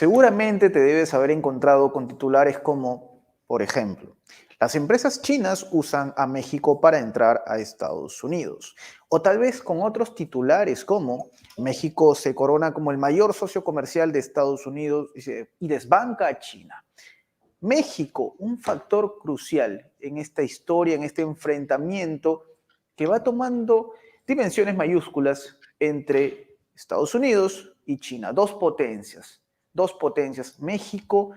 Seguramente te debes haber encontrado con titulares como, por ejemplo, las empresas chinas usan a México para entrar a Estados Unidos. O tal vez con otros titulares como México se corona como el mayor socio comercial de Estados Unidos y desbanca a China. México, un factor crucial en esta historia, en este enfrentamiento que va tomando dimensiones mayúsculas entre Estados Unidos y China, dos potencias, México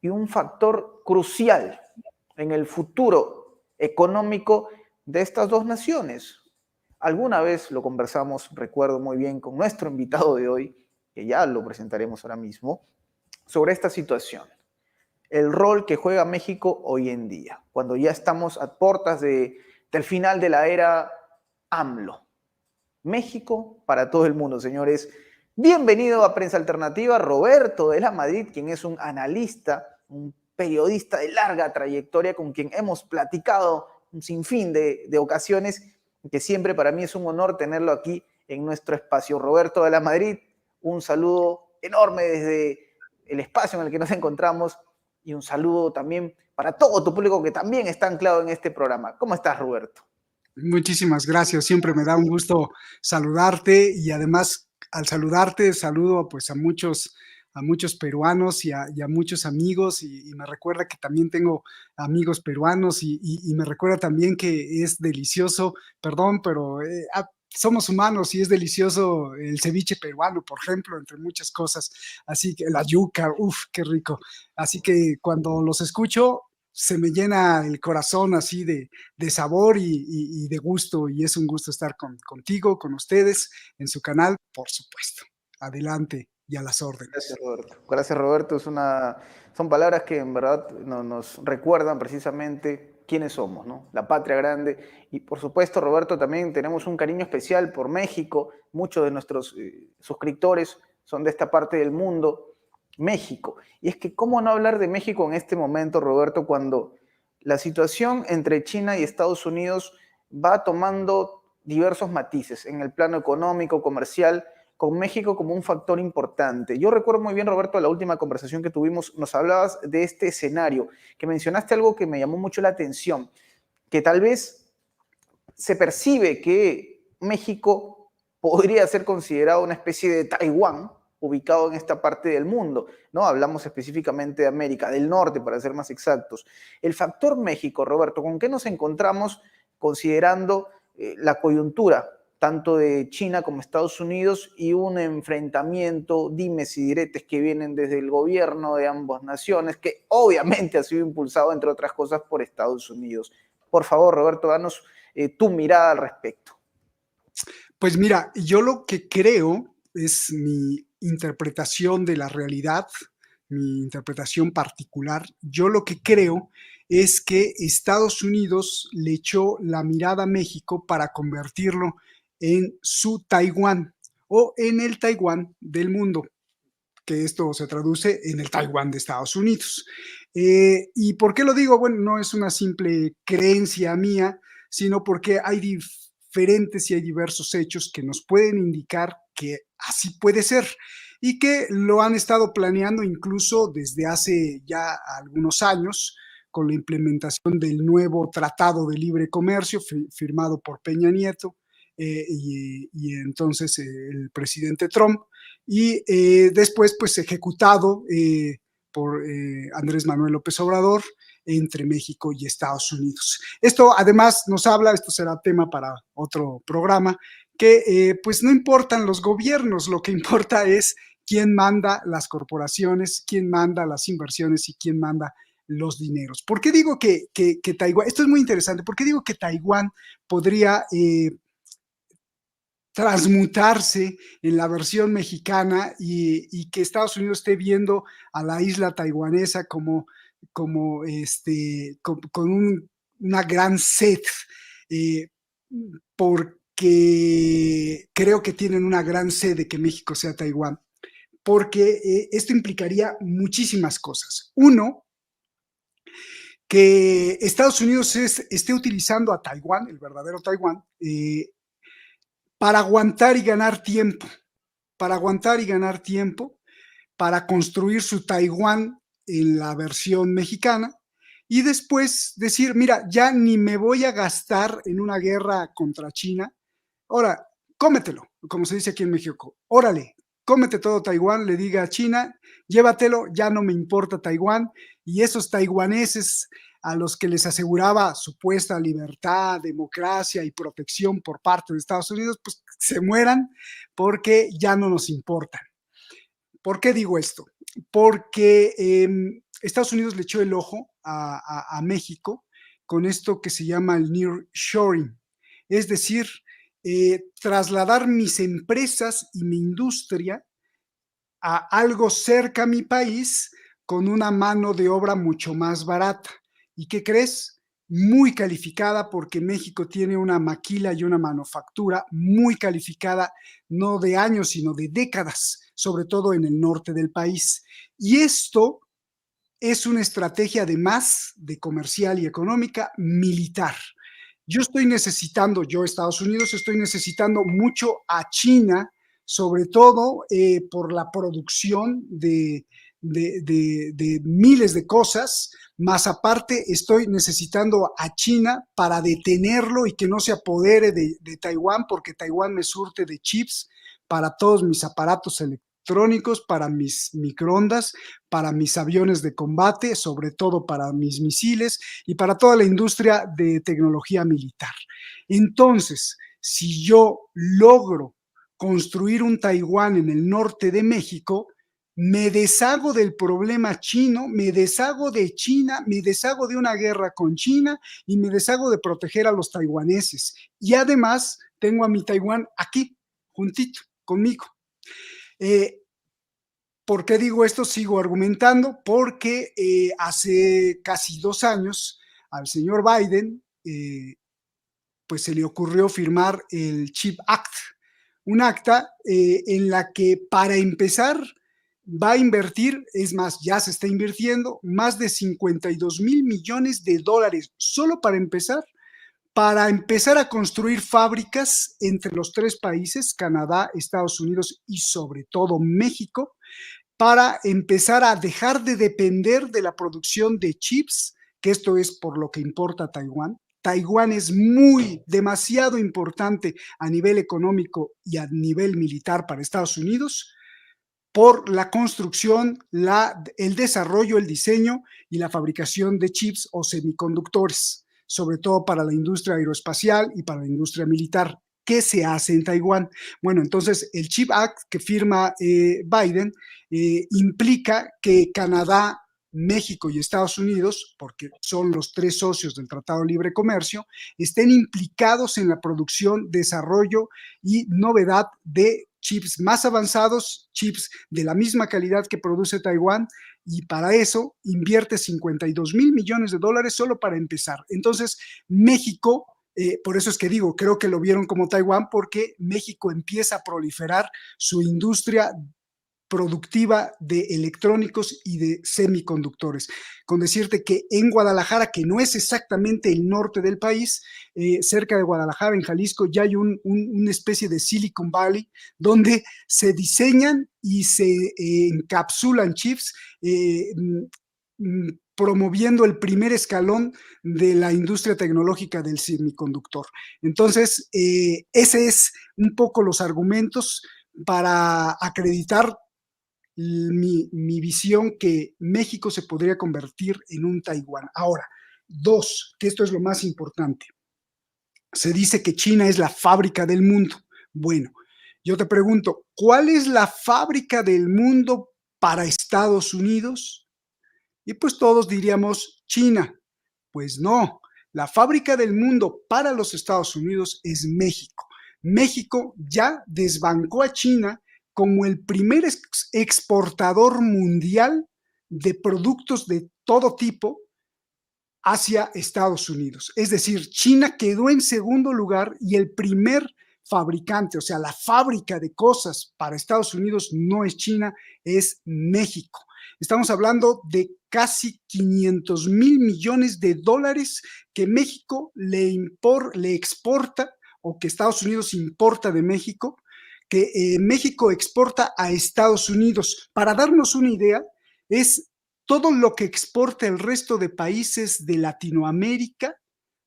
y un factor crucial en el futuro económico de estas dos naciones. Alguna vez lo conversamos, recuerdo muy bien, con nuestro invitado de hoy, que ya lo presentaremos ahora mismo, sobre esta situación, el rol que juega México hoy en día, cuando ya estamos a puertas del final de la era AMLO. México para todo el mundo, señores. Bienvenido a Prensa Alternativa, Roberto de la Madrid, quien es un analista, un periodista de larga trayectoria con quien hemos platicado un sinfín de ocasiones, que siempre para mí es un honor tenerlo aquí en nuestro espacio. Roberto de la Madrid, un saludo enorme desde el espacio en el que nos encontramos y un saludo también para todo tu público que también está anclado en este programa. ¿Cómo estás, Roberto? Muchísimas gracias, siempre me da un gusto saludarte y además al saludarte saludo pues a muchos peruanos y a muchos amigos y me recuerda que también tengo amigos peruanos y me recuerda también que es delicioso, perdón, pero somos humanos y es delicioso el ceviche peruano, por ejemplo, entre muchas cosas, así que la yuca, uff, qué rico, así que cuando los escucho se me llena el corazón así de sabor y de gusto, y es un gusto estar contigo, con ustedes, en su canal, por supuesto. Adelante y a las órdenes. Gracias, Roberto. Gracias, Roberto. Son palabras que en verdad nos recuerdan precisamente quiénes somos, ¿no? La patria grande. Y por supuesto, Roberto, también tenemos un cariño especial por México. Muchos de nuestros suscriptores son de esta parte del mundo, México. Y es que, ¿cómo no hablar de México en este momento, Roberto, cuando la situación entre China y Estados Unidos va tomando diversos matices en el plano económico, comercial, con México como un factor importante? Yo recuerdo muy bien, Roberto, la última conversación que tuvimos, nos hablabas de este escenario, que mencionaste algo que me llamó mucho la atención, que tal vez se percibe que México podría ser considerado una especie de Taiwán, ubicado en esta parte del mundo, ¿no? Hablamos específicamente de América del Norte, para ser más exactos. El factor México, Roberto, ¿con qué nos encontramos considerando la coyuntura tanto de China como Estados Unidos y un enfrentamiento, dimes y diretes que vienen desde el gobierno de ambas naciones, que obviamente ha sido impulsado, entre otras cosas, por Estados Unidos? Por favor, Roberto, danos tu mirada al respecto. Pues mira, yo lo que creo es mi interpretación de la realidad, mi interpretación particular. Yo lo que creo es que Estados Unidos le echó la mirada a México para convertirlo en su Taiwán o en el Taiwán del mundo, que esto se traduce en el Taiwán de Estados Unidos. ¿Y por qué lo digo? Bueno, no es una simple creencia mía, sino porque hay diferentes y hay diversos hechos que nos pueden indicar que así puede ser y que lo han estado planeando incluso desde hace ya algunos años con la implementación del nuevo Tratado de Libre Comercio firmado por Peña Nieto y entonces el presidente Trump y después pues ejecutado por Andrés Manuel López Obrador entre México y Estados Unidos. Esto además nos habla, esto será tema para otro programa, que pues no importan los gobiernos, lo que importa es quién manda las corporaciones, quién manda las inversiones y quién manda los dineros. ¿Por qué digo que Taiwán, esto es muy interesante, por qué digo que Taiwán podría transmutarse en la versión mexicana y que Estados Unidos esté viendo a la isla taiwanesa con una gran sed, eh, porque creo que tienen una gran sed de que México sea Taiwán, porque esto implicaría muchísimas cosas. Uno, que Estados Unidos esté utilizando a Taiwán, el verdadero Taiwán, para aguantar y ganar tiempo, para aguantar y ganar tiempo, para construir su Taiwán en la versión mexicana y después decir, mira, ya ni me voy a gastar en una guerra contra China. Ahora, cómetelo, como se dice aquí en México. Órale, cómete todo Taiwán, le diga a China, llévatelo, ya no me importa Taiwán. Y esos taiwaneses a los que les aseguraba supuesta libertad, democracia y protección por parte de Estados Unidos, pues se mueran porque ya no nos importan. ¿Por qué digo esto? Porque Estados Unidos le echó el ojo a México con esto que se llama el nearshoring, es decir, trasladar mis empresas y mi industria a algo cerca a mi país con una mano de obra mucho más barata. ¿Y qué crees? Muy calificada, porque México tiene una maquila y una manufactura muy calificada, no de años, sino de décadas, sobre todo en el norte del país. Y esto es una estrategia, además de comercial y económica, militar. Yo, Estados Unidos, estoy necesitando mucho a China, sobre todo por la producción de miles de cosas, más aparte estoy necesitando a China para detenerlo y que no se apodere de Taiwán, porque Taiwán me surte de chips para todos mis aparatos electrónicos, para mis microondas, para mis aviones de combate, sobre todo para mis misiles y para toda la industria de tecnología militar. Entonces, si yo logro construir un Taiwán en el norte de México, me deshago del problema chino, me deshago de China, me deshago de una guerra con China y me deshago de proteger a los taiwaneses. Y además tengo a mi Taiwán aquí, juntito, conmigo. ¿Por qué digo esto? Sigo argumentando porque hace casi 2 años al señor Biden pues se le ocurrió firmar el CHIP Act, un acta en la que para empezar va a invertir, es más, ya se está invirtiendo más de 52 mil millones de dólares solo para empezar a construir fábricas entre los 3 países, Canadá, Estados Unidos y sobre todo México, para empezar a dejar de depender de la producción de chips, que esto es por lo que importa Taiwán. Taiwán es demasiado importante a nivel económico y a nivel militar para Estados Unidos por la construcción, el desarrollo, el diseño y la fabricación de chips o semiconductores, sobre todo para la industria aeroespacial y para la industria militar. ¿Qué se hace en Taiwán? Bueno, entonces el CHIP Act que firma Biden implica que Canadá, México y Estados Unidos, porque son los 3 socios del Tratado de Libre Comercio, estén implicados en la producción, desarrollo y novedad de chips más avanzados, chips de la misma calidad que produce Taiwán, y para eso invierte 52 mil millones de dólares solo para empezar. Entonces, México, por eso es que digo, creo que lo vieron como Taiwán, porque México empieza a proliferar su industria productiva de electrónicos y de semiconductores. Con decirte que en Guadalajara, que no es exactamente el norte del país, cerca de Guadalajara, en Jalisco, ya hay una especie de Silicon Valley donde se diseñan y se encapsulan chips, promoviendo el primer escalón de la industria tecnológica del semiconductor. Entonces, ese es un poco los argumentos para acreditar mi visión que México se podría convertir en un Taiwán. Ahora, 2, que esto es lo más importante. Se dice que China es la fábrica del mundo. Bueno, yo te pregunto, ¿cuál es la fábrica del mundo para Estados Unidos? Y pues todos diríamos China. Pues no, la fábrica del mundo para los Estados Unidos es México. México ya desbancó a China como el primer exportador mundial de productos de todo tipo hacia Estados Unidos. Es decir, China quedó en segundo lugar y el primer fabricante, o sea, la fábrica de cosas para Estados Unidos no es China, es México. Estamos hablando de casi 500 mil millones de dólares que México le exporta o que Estados Unidos importa de México, que México exporta a Estados Unidos. Para darnos una idea, es todo lo que exporta el resto de países de Latinoamérica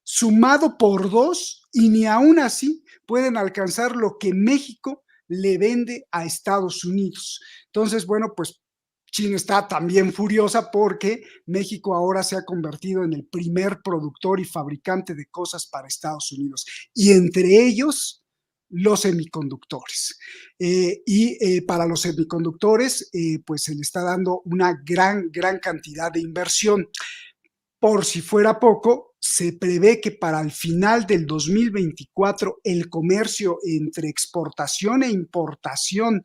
sumado por 2 y ni aún así pueden alcanzar lo que México le vende a Estados Unidos. Entonces, bueno, pues China está también furiosa porque México ahora se ha convertido en el primer productor y fabricante de cosas para Estados Unidos, y entre ellos los semiconductores. Para los semiconductores, pues se le está dando una gran cantidad de inversión. Por si fuera poco, se prevé que para el final del 2024 el comercio entre exportación e importación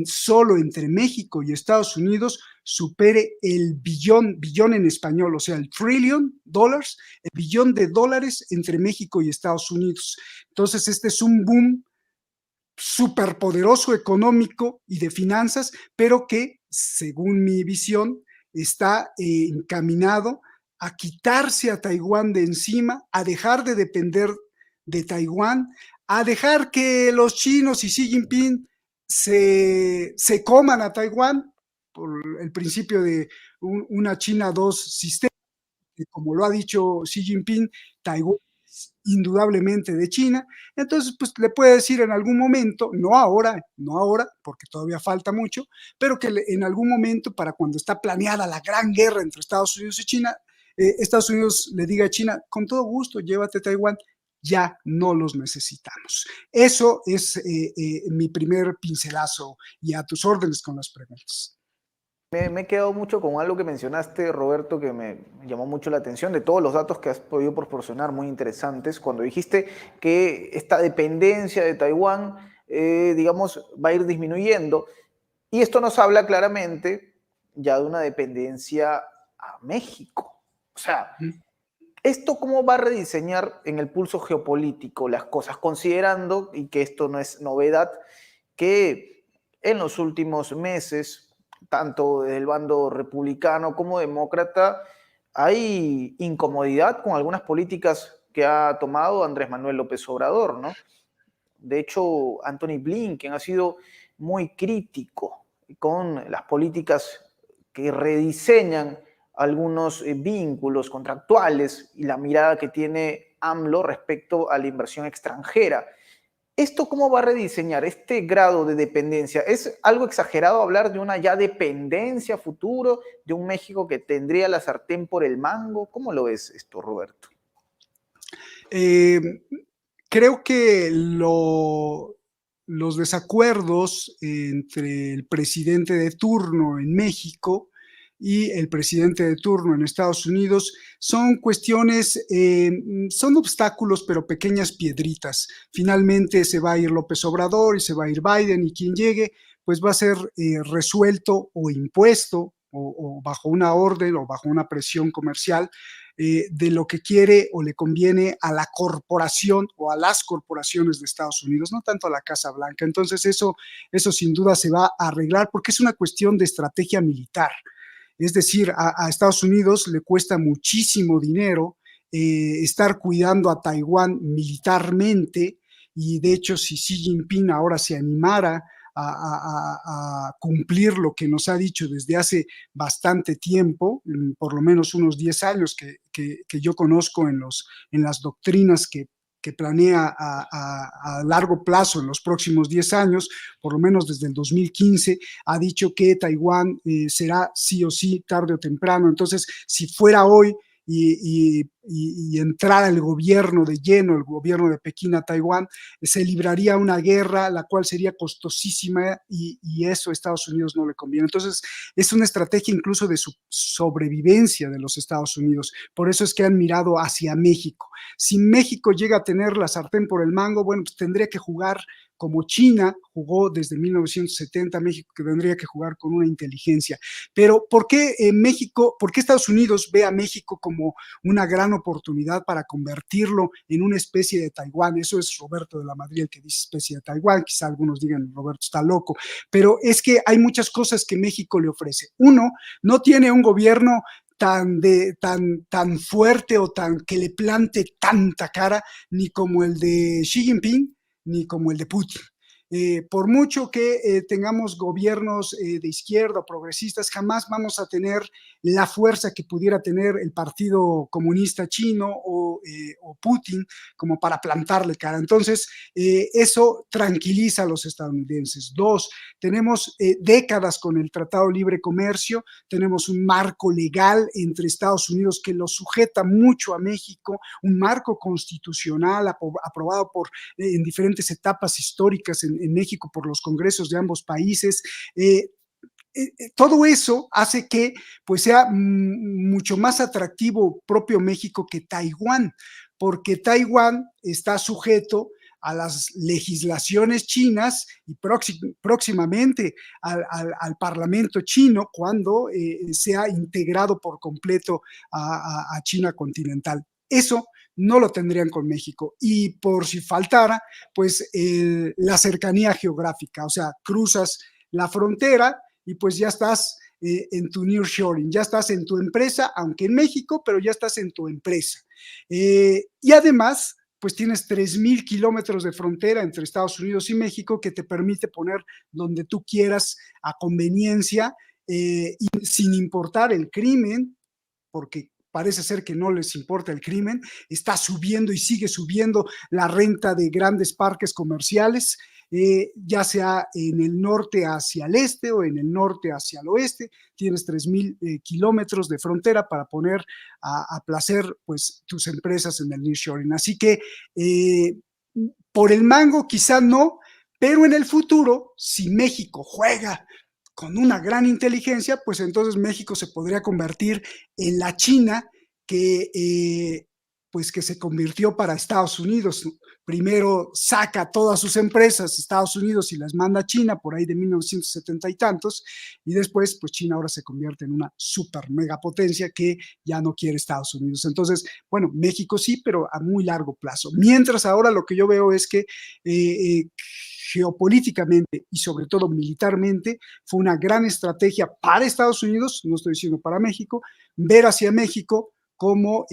solo entre México y Estados Unidos supere el billón en español, o sea, el trillion dólares, el billón de dólares entre México y Estados Unidos. Entonces, este es un boom superpoderoso económico y de finanzas, pero que, según mi visión, está encaminado a quitarse a Taiwán de encima, a dejar de depender de Taiwán, a dejar que los chinos y Xi Jinping se coman a Taiwán por el principio de una China, dos sistemas, que como lo ha dicho Xi Jinping, Taiwán es indudablemente de China. Entonces, pues le puede decir en algún momento, no ahora, porque todavía falta mucho, pero que en algún momento, para cuando está planeada la gran guerra entre Estados Unidos y China, Estados Unidos le diga a China, con todo gusto, llévate Taiwán, ya no los necesitamos. Eso es mi primer pincelazo, y a tus órdenes con las preguntas. Me he quedado mucho con algo que mencionaste, Roberto, que me llamó mucho la atención, de todos los datos que has podido proporcionar, muy interesantes, cuando dijiste que esta dependencia de Taiwán, digamos, va a ir disminuyendo. Y esto nos habla claramente ya de una dependencia a México. O sea, ¿esto cómo va a rediseñar en el pulso geopolítico las cosas, considerando, y que esto no es novedad, que en los últimos meses, tanto del bando republicano como demócrata, hay incomodidad con algunas políticas que ha tomado Andrés Manuel López Obrador, ¿no? De hecho, Anthony Blinken ha sido muy crítico con las políticas que rediseñan algunos vínculos contractuales y la mirada que tiene AMLO respecto a la inversión extranjera. ¿Esto cómo va a rediseñar este grado de dependencia? ¿Es algo exagerado hablar de una ya dependencia futuro, de un México que tendría la sartén por el mango? ¿Cómo lo ves esto, Roberto? Eh, Creo que los desacuerdos entre el presidente de turno en México y el presidente de turno en Estados Unidos son cuestiones, son obstáculos, pero pequeñas piedritas. Finalmente se va a ir López Obrador y se va a ir Biden, y quien llegue, pues va a ser resuelto o impuesto o bajo una orden o bajo una presión comercial de lo que quiere o le conviene a la corporación o a las corporaciones de Estados Unidos, no tanto a la Casa Blanca. Entonces eso sin duda se va a arreglar porque es una cuestión de estrategia militar. Es decir, a Estados Unidos le cuesta muchísimo dinero estar cuidando a Taiwán militarmente, y de hecho si Xi Jinping ahora se animara a cumplir lo que nos ha dicho desde hace bastante tiempo, por lo menos unos 10 años que yo conozco en las doctrinas que planea a largo plazo en los próximos 10 años, por lo menos desde el 2015, ha dicho que Taiwán será sí o sí, tarde o temprano. Entonces, si fuera hoy y entrara el gobierno de lleno, el gobierno de Pekín a Taiwán, se libraría una guerra, la cual sería costosísima, y eso a Estados Unidos no le conviene. Entonces, es una estrategia incluso de sobrevivencia de los Estados Unidos. Por eso es que han mirado hacia México. Si México llega a tener la sartén por el mango, bueno, pues tendría que jugar como China jugó desde 1970, México, que tendría que jugar con una inteligencia. Pero ¿por qué México, por qué Estados Unidos ve a México como una gran oportunidad para convertirlo en una especie de Taiwán? Eso es Roberto de la Madrid el que dice especie de Taiwán, quizá algunos digan Roberto está loco, pero es que hay muchas cosas que México le ofrece. Uno, no tiene un gobierno tan fuerte o tan que le plante tanta cara, ni como el de Xi Jinping, ni como el de Putin. Por mucho que tengamos gobiernos de izquierda o progresistas, jamás vamos a tener la fuerza que pudiera tener el Partido Comunista Chino o Putin como para plantarle cara. Entonces, eso tranquiliza a los estadounidenses. Dos, tenemos décadas con el Tratado de Libre Comercio, tenemos un marco legal entre Estados Unidos que lo sujeta mucho a México, un marco constitucional aprobado en diferentes etapas históricas en México por los congresos de ambos países. Todo eso hace que pues sea mucho más atractivo propio México que Taiwán, porque Taiwán está sujeto a las legislaciones chinas y próximamente al Parlamento chino cuando sea integrado por completo a China continental. Eso no lo tendrían con México. Y por si faltara, pues la cercanía geográfica, o sea, cruzas la frontera y pues ya estás en tu nearshoring, ya estás en tu empresa, aunque en México, pero ya estás en tu empresa. Y además, pues tienes 3,000 kilómetros de frontera entre Estados Unidos y México que te permite poner donde tú quieras a conveniencia y sin importar el crimen, porque parece ser que no les importa el crimen, está subiendo y sigue subiendo la renta de grandes parques comerciales, ya sea en el norte hacia el este o en el norte hacia el oeste, tienes 3,000 kilómetros de frontera para poner a placer pues tus empresas en el nearshoring. Así que por el mango quizá no, pero en el futuro, si México juega con una gran inteligencia, pues entonces México se podría convertir en la China pues que se convirtió para Estados Unidos. Primero saca todas sus empresas Estados Unidos y las manda a China por ahí de 1970 y tantos, y después pues China ahora se convierte en una super megapotencia que ya no quiere Estados Unidos. Entonces, bueno, México sí, pero a muy largo plazo. Mientras ahora lo que yo veo es que geopolíticamente y sobre todo militarmente fue una gran estrategia para Estados Unidos, no estoy diciendo para México, ver hacia México como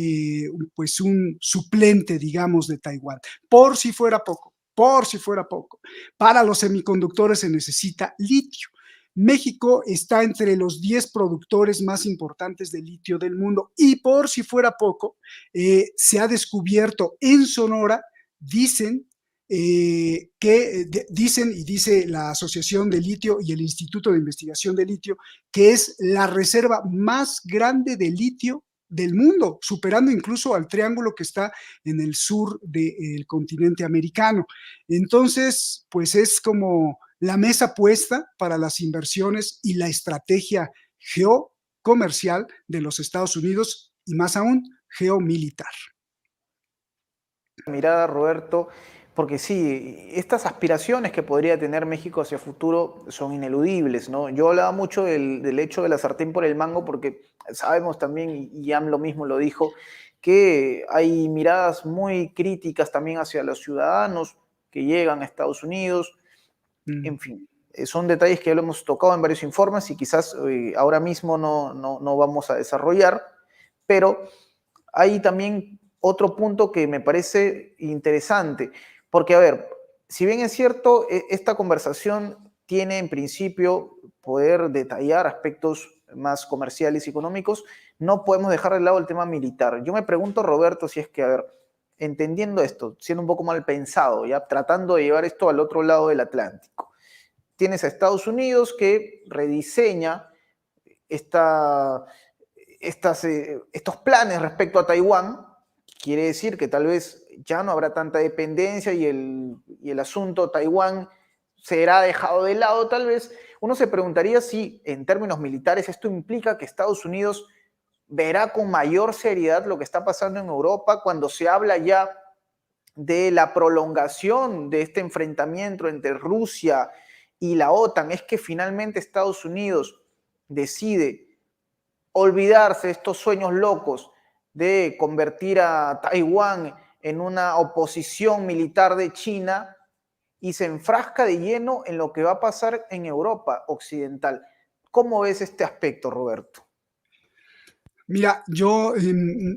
pues un suplente, digamos, de Taiwán. Por si fuera poco, para los semiconductores se necesita litio. México está entre los 10 productores más importantes de litio del mundo y por si fuera poco, se ha descubierto en Sonora, dicen, dicen y dice la Asociación de Litio y el Instituto de Investigación de Litio, que es la reserva más grande de litio del mundo, superando incluso al triángulo que está en el sur del continente americano. Entonces, pues es como la mesa puesta para las inversiones y la estrategia geocomercial de los Estados Unidos y más aún geomilitar. Mirada, Roberto, porque sí, estas aspiraciones que podría tener México hacia futuro son ineludibles, ¿no? Yo hablaba mucho del hecho de la sartén por el mango porque sabemos también, y AMLO mismo lo dijo, que hay miradas muy críticas también hacia los ciudadanos que llegan a Estados Unidos, en fin. Son detalles que ya lo hemos tocado en varios informes y quizás ahora mismo no vamos a desarrollar, pero hay también otro punto que me parece interesante, porque a ver, si bien es cierto, esta conversación tiene en principio poder detallar aspectos más comerciales y económicos, no podemos dejar de lado el tema militar. Yo me pregunto, Roberto, si es que, a ver, entendiendo esto, siendo un poco mal pensado, ya tratando de llevar esto al otro lado del Atlántico, tienes a Estados Unidos que rediseña estos planes respecto a Taiwán. Quiere decir que tal vez ya no habrá tanta dependencia y el asunto Taiwán será dejado de lado tal vez. Uno se preguntaría si en términos militares esto implica que Estados Unidos verá con mayor seriedad lo que está pasando en Europa cuando se habla ya de la prolongación de este enfrentamiento entre Rusia y la OTAN. Es que finalmente Estados Unidos decide olvidarse de estos sueños locos de convertir a Taiwán en una oposición militar de China y se enfrasca de lleno en lo que va a pasar en Europa occidental. ¿Cómo ves este aspecto, Roberto? Mira, yo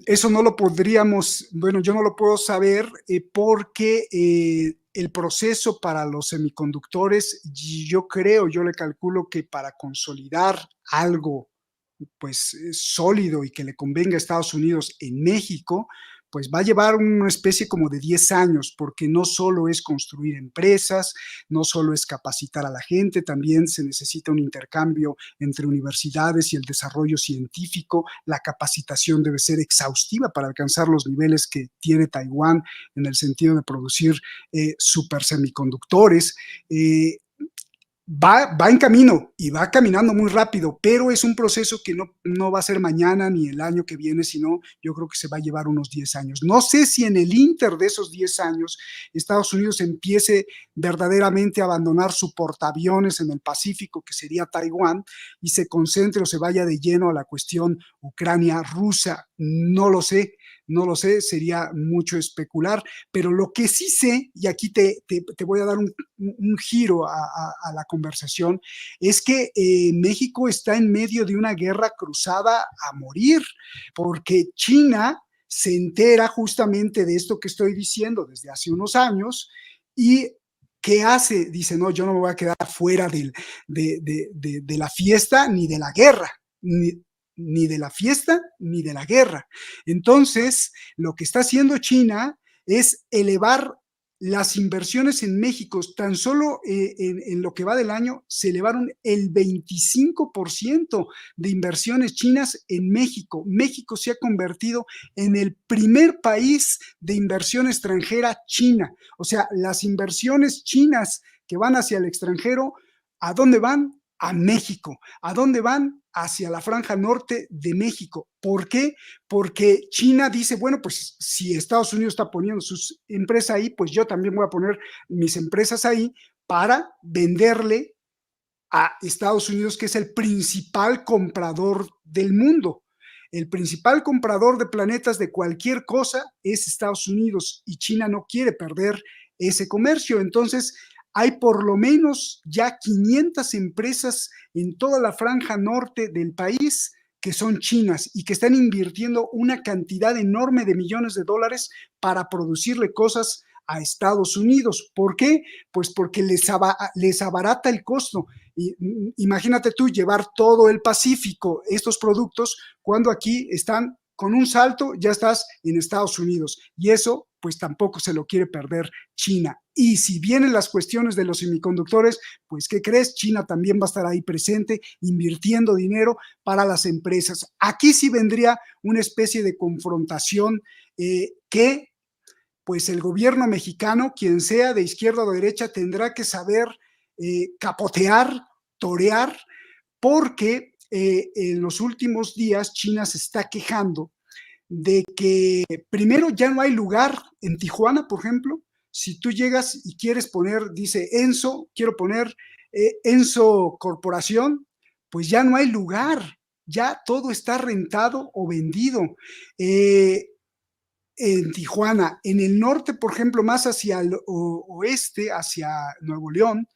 eso no lo podríamos, bueno, yo no lo puedo saber porque el proceso para los semiconductores, yo le calculo que para consolidar algo pues sólido y que le convenga a Estados Unidos en México, pues va a llevar una especie como de 10 años, porque no solo es construir empresas, no solo es capacitar a la gente, también se necesita un intercambio entre universidades y el desarrollo científico. La capacitación debe ser exhaustiva para alcanzar los niveles que tiene Taiwán en el sentido de producir super semiconductores. Va en camino y va caminando muy rápido, pero es un proceso que no va a ser mañana ni el año que viene, sino yo creo que se va a llevar unos 10 años. No sé si en el inter de esos 10 años Estados Unidos empiece verdaderamente a abandonar su portaaviones en el Pacífico, que sería Taiwán, y se concentre o se vaya de lleno a la cuestión Ucrania-Rusa. No lo sé, no lo sé, sería mucho especular, pero lo que sí sé, y aquí te voy a dar un giro a la conversación, es que México está en medio de una guerra cruzada a morir, porque China se entera justamente de esto que estoy diciendo desde hace unos años y ¿qué hace? Dice, no, yo no me voy a quedar fuera de la fiesta ni de la guerra, ni de la fiesta ni de la guerra. Entonces, lo que está haciendo China es elevar las inversiones en México, tan solo en lo que va del año, se elevaron el 25% de inversiones chinas en México. México se ha convertido en el primer país de inversión extranjera china. O sea, las inversiones chinas que van hacia el extranjero, ¿a dónde van? A México. ¿A dónde van? Hacia la franja norte de México. ¿Por qué? Porque China dice, bueno, pues si Estados Unidos está poniendo sus empresas ahí, pues yo también voy a poner mis empresas ahí para venderle a Estados Unidos, que es el principal comprador del mundo. El principal comprador de planetas de cualquier cosa es Estados Unidos y China no quiere perder ese comercio. Entonces, hay por lo menos ya 500 empresas en toda la franja norte del país que son chinas y que están invirtiendo una cantidad enorme de millones de dólares para producirle cosas a Estados Unidos. ¿Por qué? Pues porque les abarata el costo. Y, imagínate tú llevar todo el Pacífico, estos productos, cuando aquí están con un salto, ya estás en Estados Unidos. Y eso, pues tampoco se lo quiere perder China. Y si vienen las cuestiones de los semiconductores, pues ¿qué crees? China también va a estar ahí presente, invirtiendo dinero para las empresas. Aquí sí vendría una especie de confrontación que pues el gobierno mexicano, quien sea de izquierda o de derecha, tendrá que saber capotear, torear, porque en los últimos días China se está quejando de que primero ya no hay lugar en Tijuana, por ejemplo. Si tú llegas y quieres poner, dice Enso, quiero poner Enso Corporación, pues ya no hay lugar, ya todo está rentado o vendido. En Tijuana, en el norte, por ejemplo, más hacia el oeste, hacia Nuevo León,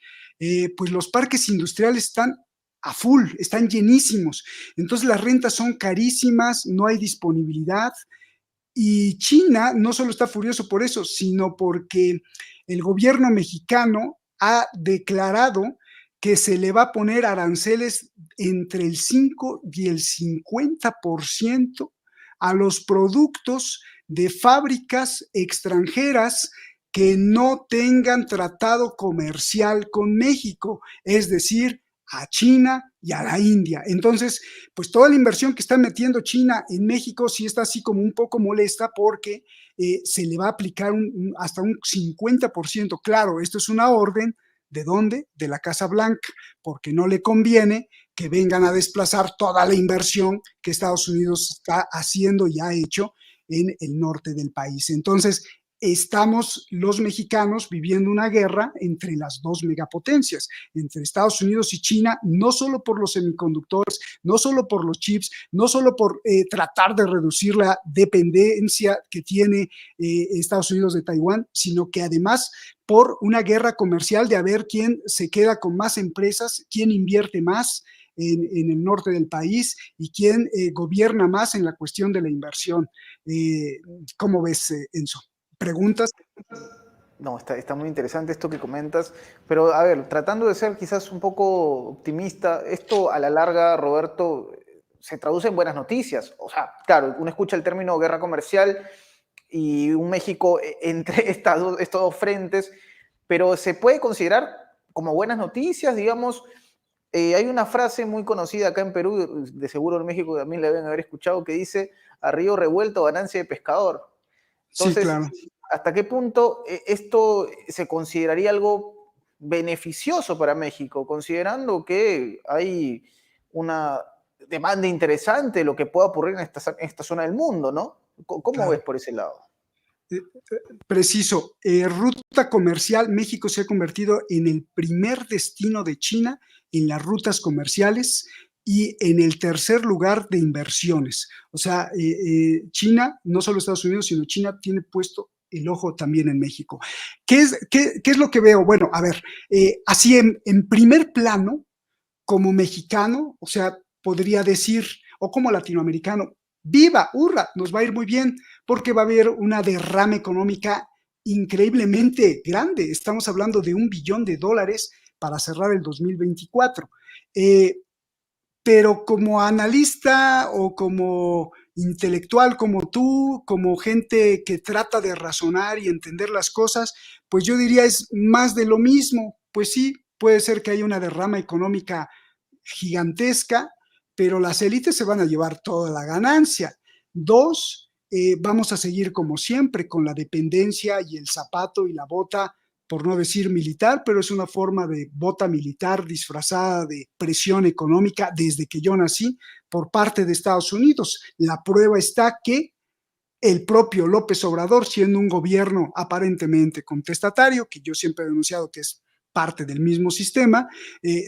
pues los parques industriales están a full, están llenísimos. Entonces las rentas son carísimas, no hay disponibilidad. Y China no solo está furioso por eso, sino porque el gobierno mexicano ha declarado que se le va a poner aranceles entre el 5 y el 50% a los productos de fábricas extranjeras que no tengan tratado comercial con México, es decir, a China y a la India. Entonces, pues toda la inversión que está metiendo China en México sí está así como un poco molesta porque se le va a aplicar hasta un 50%. Claro, esto es una orden. ¿De dónde? De la Casa Blanca, porque no le conviene que vengan a desplazar toda la inversión que Estados Unidos está haciendo y ha hecho en el norte del país. Entonces, estamos los mexicanos viviendo una guerra entre las dos megapotencias, entre Estados Unidos y China, no solo por los semiconductores, no solo por los chips, no solo por tratar de reducir la dependencia que tiene Estados Unidos de Taiwán, sino que además por una guerra comercial de a ver quién se queda con más empresas, quién invierte más en el norte del país y quién gobierna más en la cuestión de la inversión. ¿Cómo ves, Enzo? ¿Preguntas? No, está muy interesante esto que comentas, pero a ver, tratando de ser quizás un poco optimista, esto a la larga, Roberto, se traduce en buenas noticias. O sea, claro, uno escucha el término guerra comercial y un México entre estos dos frentes, pero se puede considerar como buenas noticias, digamos. Hay una frase muy conocida acá en Perú, de seguro en México también la deben haber escuchado, que dice, a río revuelto, ganancia de pescador. Sí, Entonces, claro. ¿hasta qué punto esto se consideraría algo beneficioso para México, considerando que hay una demanda interesante de lo que pueda ocurrir en esta zona del mundo, ¿no? ¿Cómo ves Claro. por ese lado? Preciso, ruta comercial, México se ha convertido en el primer destino de China en las rutas comerciales y en el tercer lugar de inversiones. O sea, China, no solo Estados Unidos, sino China tiene puesto el ojo también en México. ¿Qué es lo que veo? Bueno, a ver, así en primer plano, como mexicano, o sea, podría decir, o como latinoamericano, viva, hurra, nos va a ir muy bien, porque va a haber una derrama económica increíblemente grande. Estamos hablando de $1 billón para cerrar el 2024. Eh, pero como analista o como intelectual como tú, como gente que trata de razonar y entender las cosas, pues yo diría es más de lo mismo. Pues sí, puede ser que haya una derrama económica gigantesca, pero las élites se van a llevar toda la ganancia. Dos, vamos a seguir como siempre con la dependencia y el zapato y la bota, por no decir militar, pero es una forma de bota militar disfrazada de presión económica desde que yo nací por parte de Estados Unidos. La prueba está que el propio López Obrador, siendo un gobierno aparentemente contestatario, que yo siempre he denunciado que es parte del mismo sistema,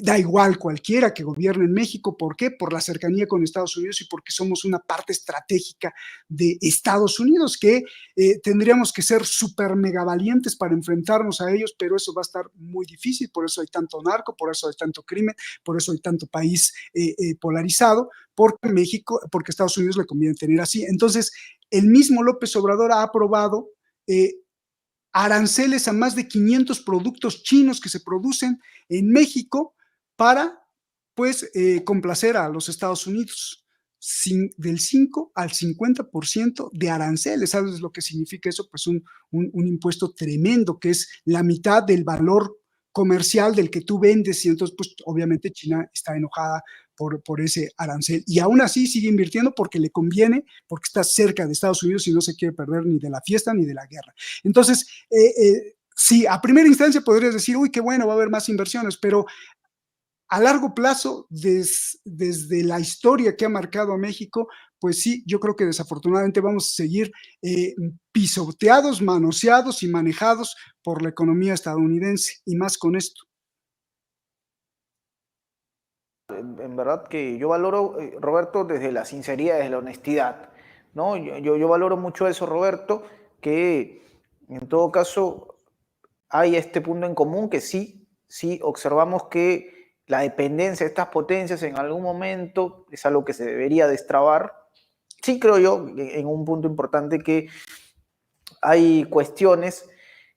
da igual cualquiera que gobierne en México. ¿Por qué? Por la cercanía con Estados Unidos y porque somos una parte estratégica de Estados Unidos, que tendríamos que ser súper mega valientes para enfrentarnos a ellos, pero eso va a estar muy difícil, por eso hay tanto narco, por eso hay tanto crimen, por eso hay tanto país polarizado, porque México, porque a Estados Unidos le conviene tener así. Entonces, el mismo López Obrador ha aprobado aranceles a más de 500 productos chinos que se producen en México para, pues, complacer a los Estados Unidos. Del 5 al 50% de aranceles. ¿Sabes lo que significa eso? Pues un impuesto tremendo, que es la mitad del valor comercial del que tú vendes, y entonces, pues, obviamente China está enojada por ese arancel, y aún así sigue invirtiendo porque le conviene, porque está cerca de Estados Unidos y no se quiere perder ni de la fiesta ni de la guerra. Entonces, sí, a primera instancia podrías decir, uy, qué bueno, va a haber más inversiones, pero a largo plazo, desde la historia que ha marcado a México, pues sí, yo creo que desafortunadamente vamos a seguir pisoteados, manoseados y manejados por la economía estadounidense, y más con esto. En verdad que yo valoro, Roberto, desde la sinceridad, desde la honestidad, ¿no? Yo valoro mucho eso, Roberto, que en todo caso hay este punto en común que sí observamos que la dependencia de estas potencias en algún momento es algo que se debería destrabar. Sí creo yo, en un punto importante, que hay cuestiones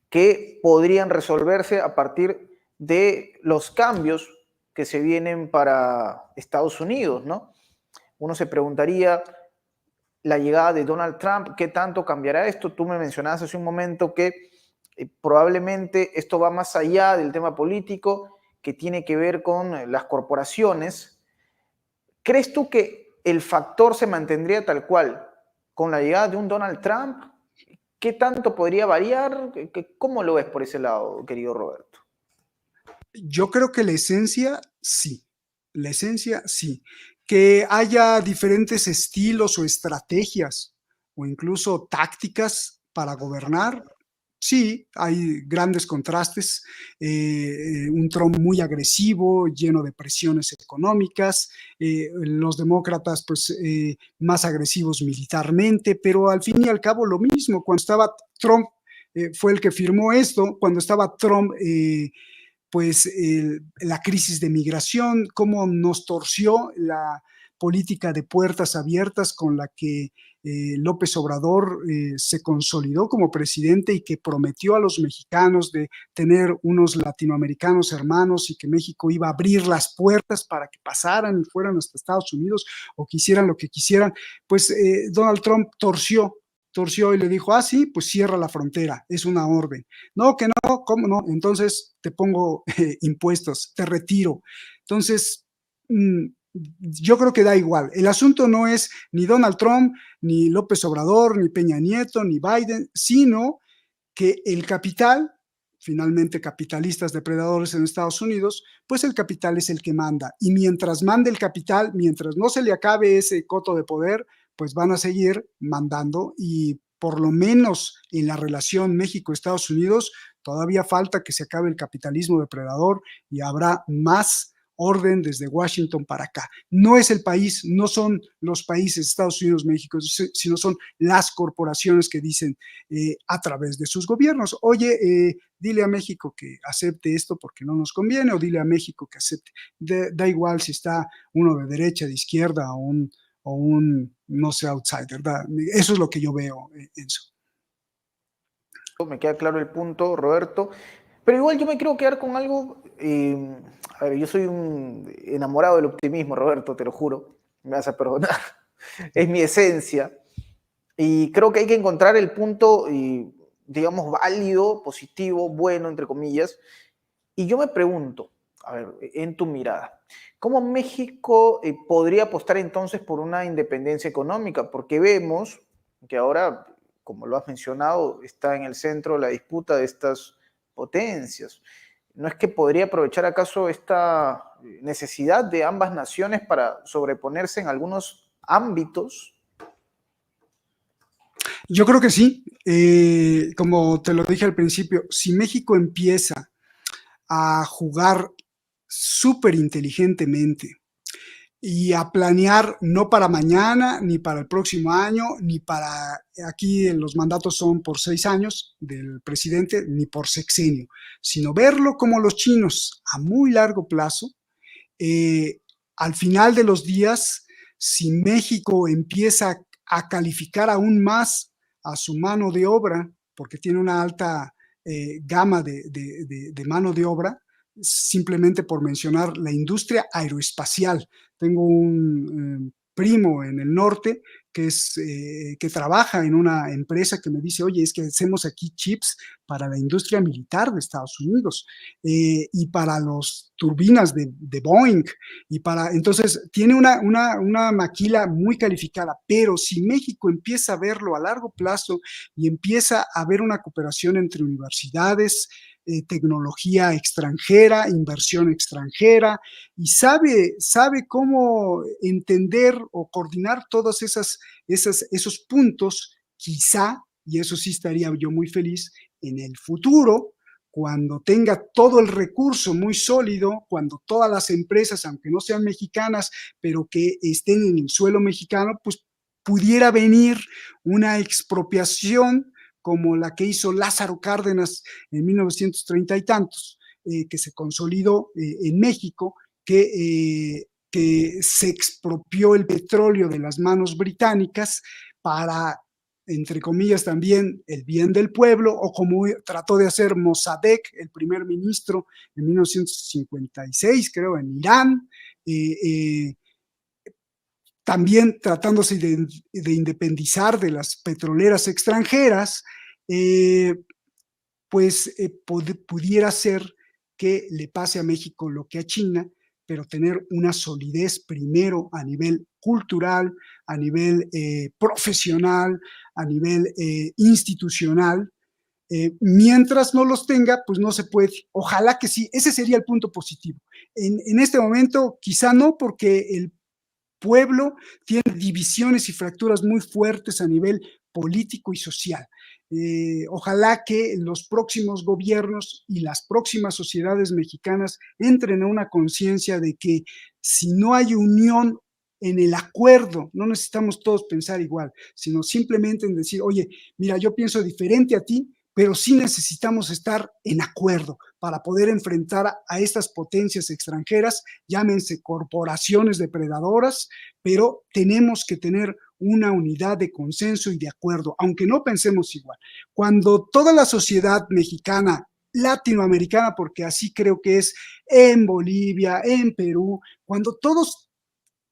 que podrían resolverse a partir de los cambios que se vienen para Estados Unidos, ¿no? Uno se preguntaría, la llegada de Donald Trump, ¿qué tanto cambiará esto? Tú me mencionabas hace un momento que probablemente esto va más allá del tema político, que tiene que ver con las corporaciones. ¿Crees tú que el factor se mantendría tal cual con la llegada de un Donald Trump? ¿Qué tanto podría variar? ¿Cómo lo ves por ese lado, querido Roberto? Yo creo que la esencia sí. Que haya diferentes estilos o estrategias o incluso tácticas para gobernar, sí, hay grandes contrastes. Un Trump muy agresivo, lleno de presiones económicas, los demócratas pues más agresivos militarmente, pero al fin y al cabo lo mismo. Cuando estaba Trump, fue el que firmó esto, cuando estaba Trump, pues la crisis de migración, cómo nos torció política de puertas abiertas con la que López Obrador se consolidó como presidente y que prometió a los mexicanos de tener unos latinoamericanos hermanos y que México iba a abrir las puertas para que pasaran y fueran hasta Estados Unidos o quisieran lo que quisieran, pues Donald Trump torció y le dijo, sí, pues cierra la frontera, es una orden. No, que no, ¿cómo no? Entonces te pongo impuestos, te retiro. Entonces, yo creo que da igual. El asunto no es ni Donald Trump, ni López Obrador, ni Peña Nieto, ni Biden, sino que el capital, finalmente capitalistas depredadores en Estados Unidos, pues el capital es el que manda. Y mientras mande el capital, mientras no se le acabe ese coto de poder, pues van a seguir mandando y por lo menos en la relación México-Estados Unidos, todavía falta que se acabe el capitalismo depredador y habrá más orden desde Washington para acá. No es el país, no son los países Estados Unidos, México, sino son las corporaciones que dicen a través de sus gobiernos, oye, dile a México que acepte esto porque no nos conviene, o dile a México que acepte. Da igual si está uno de derecha, de izquierda o un no sé, outsider. Eso es lo que yo veo, Enzo. Me queda claro el punto, Roberto. Pero igual yo me quiero quedar con algo. A ver, yo soy un enamorado del optimismo, Roberto, te lo juro. Me vas a perdonar. Es mi esencia. Y creo que hay que encontrar el punto, digamos, válido, positivo, bueno, entre comillas. Y yo me pregunto, a ver, en tu mirada, ¿cómo México podría apostar entonces por una independencia económica? Porque vemos que ahora, como lo has mencionado, está en el centro la disputa de estas potencias. ¿No es que podría aprovechar acaso esta necesidad de ambas naciones para sobreponerse en algunos ámbitos? Yo creo que sí. Como te lo dije al principio, si México empieza a jugar súper inteligentemente y a planear no para mañana, ni para el próximo año, ni para, aquí los mandatos son por 6 años del presidente, ni por sexenio, sino verlo como los chinos a muy largo plazo. Al final de los días, si México empieza a calificar aún más a su mano de obra, porque tiene una alta gama de mano de obra, simplemente por mencionar la industria aeroespacial. Tengo un primo en el norte que trabaja en una empresa que me dice, oye, es que hacemos aquí chips para la industria militar de Estados Unidos y para las turbinas de Boeing. Entonces, tiene una maquila muy calificada, pero si México empieza a verlo a largo plazo y empieza a ver una cooperación entre universidades, tecnología extranjera, inversión extranjera, y sabe cómo entender o coordinar todos esos puntos, quizá, y eso sí estaría yo muy feliz, en el futuro, cuando tenga todo el recurso muy sólido, cuando todas las empresas, aunque no sean mexicanas, pero que estén en el suelo mexicano, pues pudiera venir una expropiación como la que hizo Lázaro Cárdenas en 1930 y tantos, que se consolidó en México, que se expropió el petróleo de las manos británicas para, entre comillas, también el bien del pueblo, o como trató de hacer Mossadegh, el primer ministro en 1956, creo, en Irán, también tratándose de independizar de las petroleras extranjeras, pues pudiera ser que le pase a México lo que a China, pero tener una solidez primero a nivel cultural, a nivel profesional, a nivel institucional. Mientras no los tenga, pues no se puede. Ojalá que sí, ese sería el punto positivo. En este momento, quizá no, porque el pueblo tiene divisiones y fracturas muy fuertes a nivel político y social. Ojalá que los próximos gobiernos y las próximas sociedades mexicanas entren a una conciencia de que si no hay unión en el acuerdo, no necesitamos todos pensar igual, sino simplemente en decir, oye, mira, yo pienso diferente a ti, pero sí necesitamos estar en acuerdo para poder enfrentar a estas potencias extranjeras, llámense corporaciones depredadoras, pero tenemos que tener una unidad de consenso y de acuerdo, aunque no pensemos igual. Cuando toda la sociedad mexicana, latinoamericana, porque así creo que es en Bolivia, en Perú, cuando todos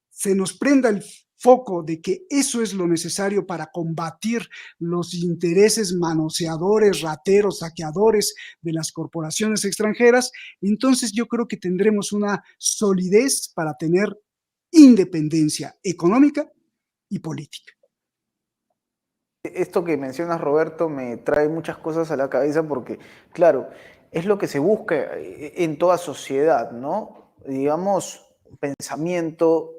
se nos prenda el foco de que eso es lo necesario para combatir los intereses manoseadores, rateros, saqueadores de las corporaciones extranjeras, entonces yo creo que tendremos una solidez para tener independencia económica y política. Esto que mencionas, Roberto, me trae muchas cosas a la cabeza porque, claro, es lo que se busca en toda sociedad, ¿no? Digamos, un pensamiento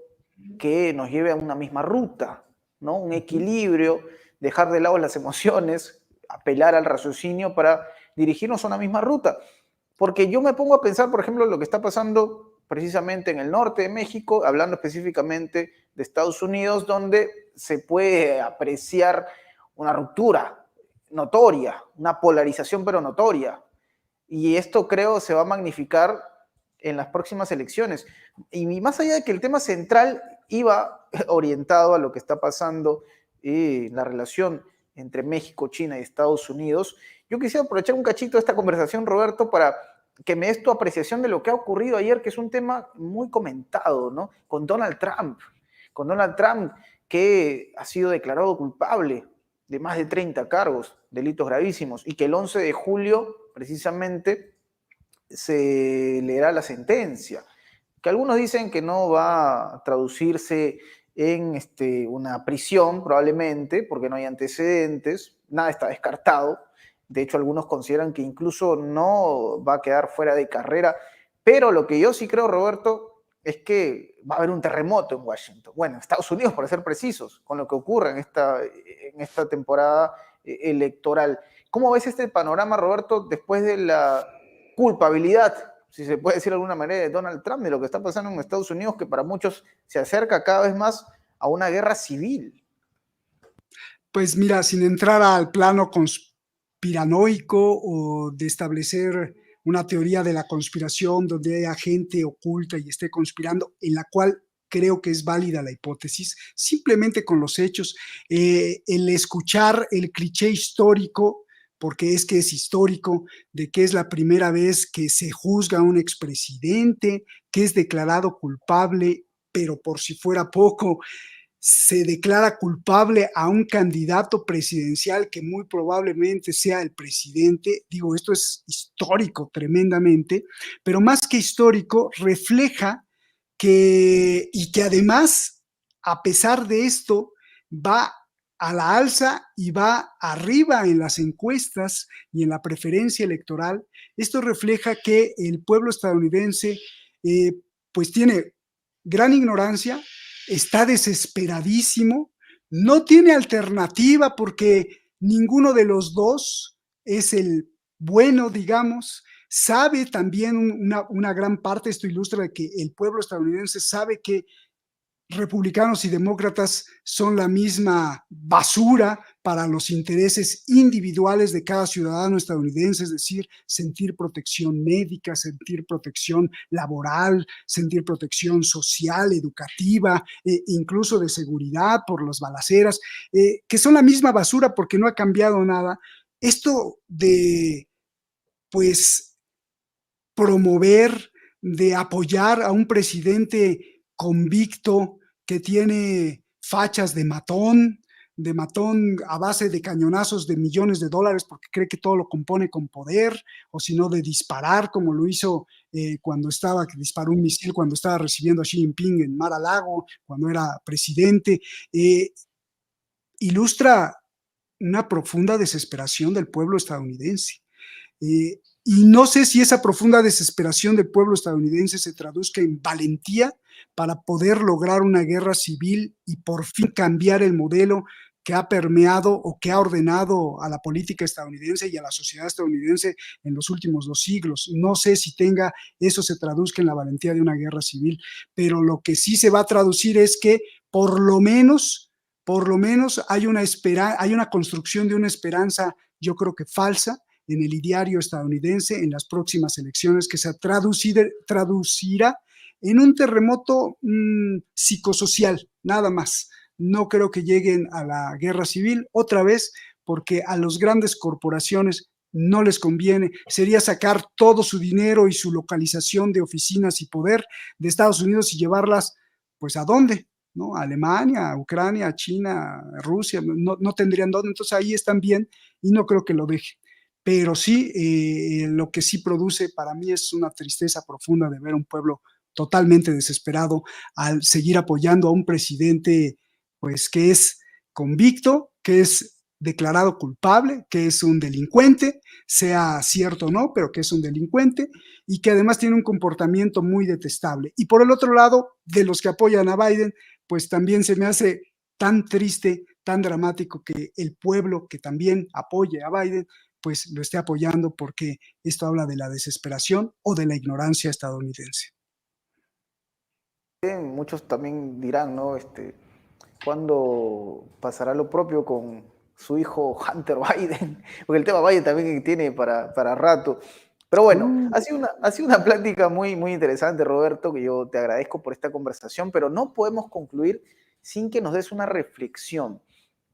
que nos lleve a una misma ruta, ¿no? Un equilibrio, dejar de lado las emociones, apelar al raciocinio para dirigirnos a una misma ruta. Porque yo me pongo a pensar, por ejemplo, lo que está pasando precisamente en el norte de México, hablando específicamente de Estados Unidos, donde se puede apreciar una ruptura notoria, una polarización pero notoria. Y esto creo se va a magnificar en las próximas elecciones. Y más allá de que el tema central iba orientado a lo que está pasando en la relación entre México, China y Estados Unidos, yo quisiera aprovechar un cachito de esta conversación, Roberto, para que me des tu apreciación de lo que ha ocurrido ayer, que es un tema muy comentado, ¿no? Con Donald Trump que ha sido declarado culpable de más de 30 cargos, delitos gravísimos, y que el 11 de julio, precisamente, se leerá la sentencia, que algunos dicen que no va a traducirse en una prisión, probablemente, porque no hay antecedentes, nada está descartado. De hecho, algunos consideran que incluso no va a quedar fuera de carrera, pero lo que yo sí creo, Roberto, es que va a haber un terremoto en Washington. Bueno, en Estados Unidos, para ser precisos, con lo que ocurre en esta temporada electoral. ¿Cómo ves este panorama, Roberto, después de la culpabilidad, si se puede decir de alguna manera, de Donald Trump, de lo que está pasando en Estados Unidos, que para muchos se acerca cada vez más a una guerra civil? Pues mira, sin entrar al plano conspiranoico o de establecer una teoría de la conspiración donde haya gente oculta y esté conspirando, en la cual creo que es válida la hipótesis, simplemente con los hechos, el escuchar el cliché histórico, porque es que es histórico, de que es la primera vez que se juzga a un expresidente, que es declarado culpable, pero por si fuera poco, se declara culpable a un candidato presidencial que muy probablemente sea el presidente. Digo, esto es histórico tremendamente, pero más que histórico, refleja y que además, a pesar de esto, va a la alza y va arriba en las encuestas y en la preferencia electoral. Esto refleja que el pueblo estadounidense eh, pues tiene gran ignorancia, está desesperadísimo, no tiene alternativa porque ninguno de los dos es el bueno, digamos, sabe también una gran parte, esto ilustra que el pueblo estadounidense sabe que republicanos y demócratas son la misma basura para los intereses individuales de cada ciudadano estadounidense, es decir, sentir protección médica, sentir protección laboral, sentir protección social, educativa, incluso de seguridad por las balaceras, que son la misma basura porque no ha cambiado nada. Esto de, pues, promover, de apoyar a un presidente convicto que tiene fachas de matón a base de cañonazos de millones de dólares porque cree que todo lo compone con poder, o si no de disparar como lo hizo que disparó un misil cuando estaba recibiendo a Xi Jinping en Mar a Lago, cuando era presidente, ilustra una profunda desesperación del pueblo estadounidense. Y no sé si esa profunda desesperación del pueblo estadounidense se traduzca en valentía para poder lograr una guerra civil y por fin cambiar el modelo que ha permeado o que ha ordenado a la política estadounidense y a la sociedad estadounidense en los últimos 2 siglos. No sé si eso se traduzca en la valentía de una guerra civil, pero lo que sí se va a traducir es que por lo menos hay una construcción de una esperanza yo creo que falsa, en el ideario estadounidense en las próximas elecciones, que se traducirá en un terremoto psicosocial, nada más. No creo que lleguen a la guerra civil otra vez, porque a las grandes corporaciones no les conviene. Sería sacar todo su dinero y su localización de oficinas y poder de Estados Unidos y llevarlas, pues, ¿a dónde? ¿No? A Alemania, a Ucrania, a China, a Rusia, no tendrían dónde. Entonces ahí están bien y no creo que lo dejen. Pero sí, lo que sí produce para mí es una tristeza profunda de ver a un pueblo totalmente desesperado al seguir apoyando a un presidente, pues, que es convicto, que es declarado culpable, que es un delincuente, sea cierto o no, pero que es un delincuente y que además tiene un comportamiento muy detestable. Y por el otro lado, de los que apoyan a Biden, pues también se me hace tan triste, tan dramático que el pueblo que también apoye a Biden, pues lo esté apoyando, porque esto habla de la desesperación o de la ignorancia estadounidense. Muchos también dirán, ¿no? ¿Cuándo pasará lo propio con su hijo Hunter Biden? Porque el tema Biden también tiene para rato. Pero bueno, Uh, ha sido una plática muy, muy interesante, Roberto, que yo te agradezco por esta conversación, pero no podemos concluir sin que nos des una reflexión,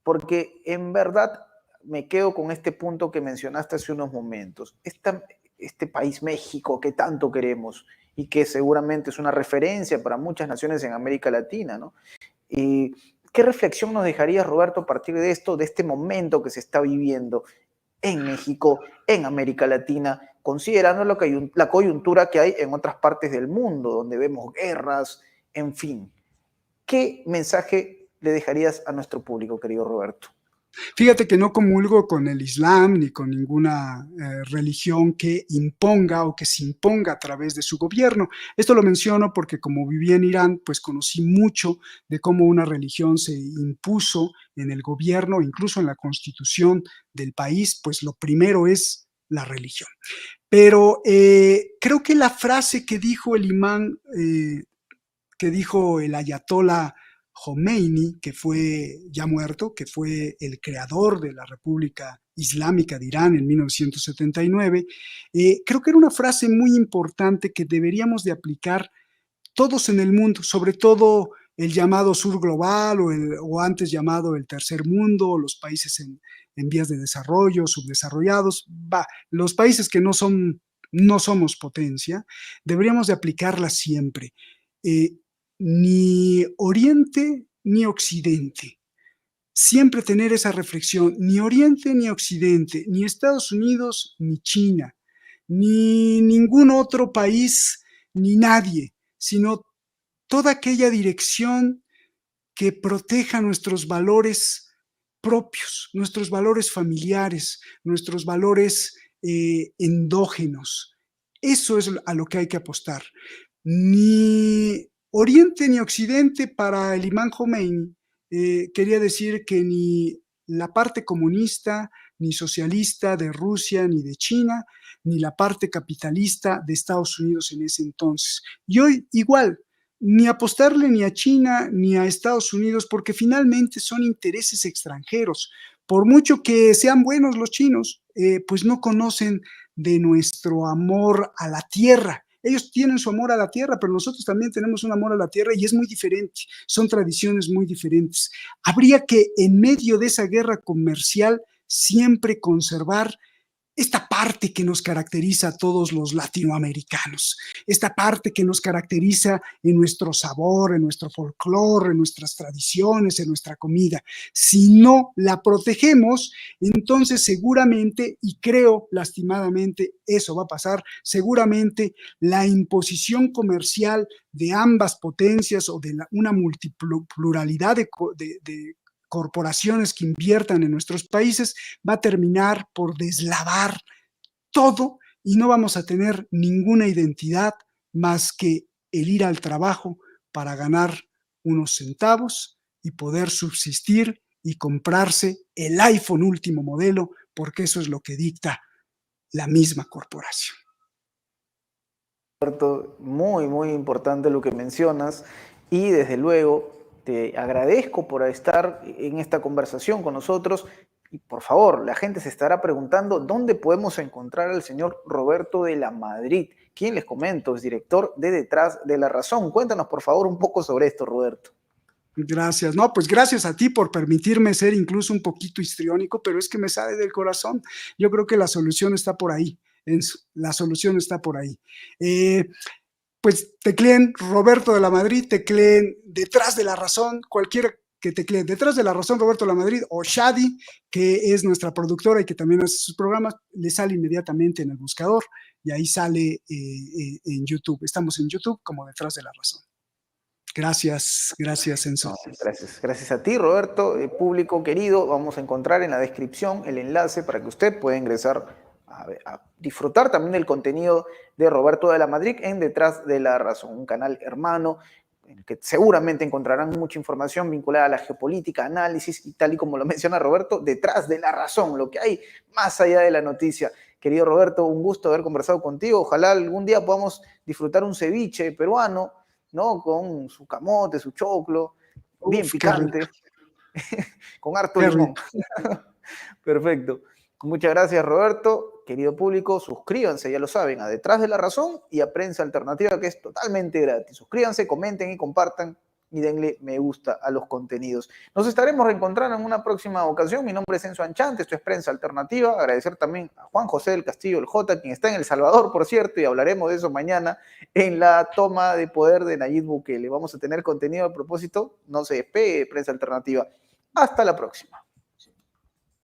porque en verdad me quedo con este punto que mencionaste hace unos momentos. Este país México que tanto queremos y que seguramente es una referencia para muchas naciones en América Latina, ¿no? ¿Y qué reflexión nos dejarías, Roberto, a partir de esto, de este momento que se está viviendo en México, en América Latina, considerando la coyuntura que hay en otras partes del mundo, donde vemos guerras, en fin? ¿Qué mensaje le dejarías a nuestro público, querido Roberto? Fíjate que no comulgo con el Islam ni con ninguna religión que imponga o que se imponga a través de su gobierno. Esto lo menciono porque como viví en Irán, pues conocí mucho de cómo una religión se impuso en el gobierno, incluso en la constitución del país, pues lo primero es la religión. Pero creo que la frase que dijo el imán, que dijo el ayatollah Khomeini, que fue ya muerto, que fue el creador de la República Islámica de Irán en 1979, creo que era una frase muy importante que deberíamos de aplicar todos en el mundo, sobre todo el llamado sur global o antes llamado el tercer mundo, los países en vías de desarrollo, subdesarrollados, los países que no somos potencia, deberíamos de aplicarla siempre. Eh, Ni Oriente ni Occidente. Siempre tener esa reflexión, ni Oriente ni Occidente, ni Estados Unidos ni China, ni ningún otro país, ni nadie, sino toda aquella dirección que proteja nuestros valores propios, nuestros valores familiares, nuestros valores endógenos. Eso es a lo que hay que apostar. Ni Oriente ni Occidente para el imán Khomeini quería decir que ni la parte comunista ni socialista de Rusia ni de China, ni la parte capitalista de Estados Unidos en ese entonces. Y hoy igual, ni apostarle ni a China ni a Estados Unidos, porque finalmente son intereses extranjeros. Por mucho que sean buenos los chinos, pues no conocen de nuestro amor a la tierra. Ellos tienen su amor a la tierra, pero nosotros también tenemos un amor a la tierra y es muy diferente, son tradiciones muy diferentes. Habría que, en medio de esa guerra comercial, siempre conservar esta parte que nos caracteriza a todos los latinoamericanos, esta parte que nos caracteriza en nuestro sabor, en nuestro folclore, en nuestras tradiciones, en nuestra comida. Si no la protegemos, entonces seguramente, y creo lastimadamente eso va a pasar, seguramente la imposición comercial de ambas potencias o de una multipluralidad de corporaciones que inviertan en nuestros países, va a terminar por deslavar todo y no vamos a tener ninguna identidad más que el ir al trabajo para ganar unos centavos y poder subsistir y comprarse el iPhone último modelo, porque eso es lo que dicta la misma corporación. Muy, muy importante lo que mencionas y desde luego te agradezco por estar en esta conversación con nosotros. Y por favor, la gente se estará preguntando dónde podemos encontrar al señor Roberto de la Madrid. ¿Quién les comento? Es director de Detrás de la Razón. Cuéntanos, por favor, un poco sobre esto, Roberto. Gracias. No, pues gracias a ti por permitirme ser incluso un poquito histriónico, pero es que me sale del corazón. Yo creo que la solución está por ahí, Enzo, la solución está por ahí. Pues tecleen Roberto de la Madrid, tecleen Detrás de la Razón, cualquiera que tecleen Detrás de la Razón Roberto de la Madrid o Shadi, que es nuestra productora y que también hace sus programas, le sale inmediatamente en el buscador y ahí sale en YouTube. Estamos en YouTube como Detrás de la Razón. Gracias, gracias, Enzo. No, gracias, gracias a ti, Roberto. Público querido, vamos a encontrar en la descripción el enlace para que usted pueda ingresar a disfrutar también del contenido de Roberto de la Madrid en Detrás de la Razón, un canal hermano en el que seguramente encontrarán mucha información vinculada a la geopolítica, análisis y tal y como lo menciona Roberto, detrás de la razón, lo que hay más allá de la noticia. Querido Roberto, un gusto haber conversado contigo. Ojalá algún día podamos disfrutar un ceviche peruano, ¿no? Con su camote, su choclo, bien Uf, picante, con harto qué limón. rico. Perfecto. Muchas gracias, Roberto. Querido público, suscríbanse, ya lo saben, a Detrás de la Razón y a Prensa Alternativa, que es totalmente gratis. Suscríbanse, comenten y compartan y denle me gusta a los contenidos. Nos estaremos reencontrando en una próxima ocasión. Mi nombre es Enzo Anchante, esto es Prensa Alternativa. Agradecer también a Juan José del Castillo, el J, quien está en El Salvador, por cierto, y hablaremos de eso mañana en la toma de poder de Nayib Bukele. Vamos a tener contenido a propósito. No se despegue, Prensa Alternativa. Hasta la próxima.